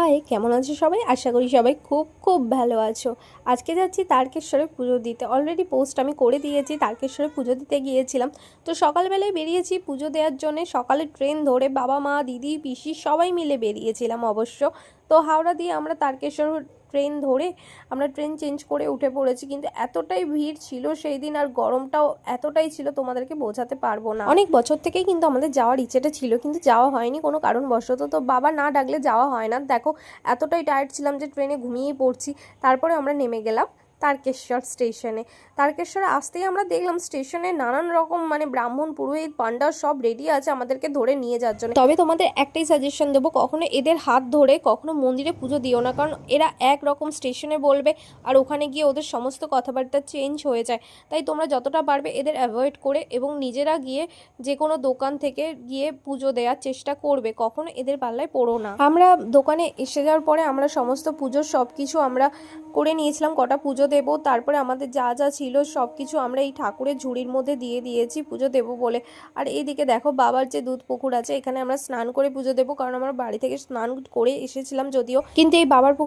High, কেমন আছো সবাই? আশা করি সবাই খুব খুব ভালো আছো। আজকে যাচ্ছি তারকেশ্বরে পুজো দিতে। অলরেডি পোস্ট আমি করে দিয়েছি, তারকেশ্বরে পুজো দিতে গিয়েছিলাম। তো সকালবেলায় বেরিয়েছি পুজো দেওয়ার জন্য। সকালে ট্রেন ধরে বাবা মা দিদি পিসি সবাই মিলে বেরিয়েছিলাম অবশ্য। তো হাওড়া দিয়ে আমরা তারকেশ্বর ট্রেন ধরে আমরা ট্রেন চেঞ্জ করে উঠে পড়েছি, কিন্তু এতটাই ভিড় ছিল সেই দিন, আর গরমটাও এতটাই ছিল তোমাদেরকে বোঝাতে পারবো না। অনেক বছর থেকেই কিন্তু আমাদের যাওয়ার ইচ্ছেটা ছিল, কিন্তু যাওয়া হয়নি কোনো কারণবশত। তো বাবা না ডাকলে যাওয়া হয় না। দেখো এতটাই টায়ার্ড ছিলাম যে ট্রেনে ঘুমিয়েই পড়ছি। তারপরে আমরা নেমে গেলাম তারকেশ্বর স্টেশনে। তারকেশ্বরে আসতেই আমরা দেখলাম স্টেশনে নানান রকম ব্রাহ্মণ পুরোহিত পান্ডা সব রেডি আছে আমাদেরকে ধরে নিয়ে যাওয়ার জন্য। তবে তোমাদের একটাই সাজেশন দেবো, কখনো এদের হাত ধরে কখনো মন্দিরে পুজো দিও না, কারণ এরা একরকম স্টেশনে বলবে আর ওখানে গিয়ে ওদের সমস্ত কথাবার্তা চেঞ্জ হয়ে যায়। তাই তোমরা যতটা পারবে এদের অ্যাভয়েড করে এবং নিজেরা গিয়ে যে কোনো দোকান থেকে গিয়ে পুজো দেওয়ার চেষ্টা করবে, কখনো এদের পাল্লায় পড়ো না। আমরা দোকানে এসে যাওয়ার পরে আমরা সমস্ত পুজোর সব কিছু আমরা করে নিয়েছিলাম, কটা পুজো দেবো। তারপরে আমাদের যা যা ছিল সব কিছু আমরা এই ঠাকুরের ঝুড়ির মধ্যে দিয়ে দিয়েছি পুজো দেবো বলে। আর এইদিকে দেখো বাবার যে দুধ পুকুর আছে, এখানে আমরা স্নান করে পুজো দেবো, কারণ আমরা বাড়ি থেকে স্নান করে এসেছিলাম যদিও, কিন্তু এই বাবার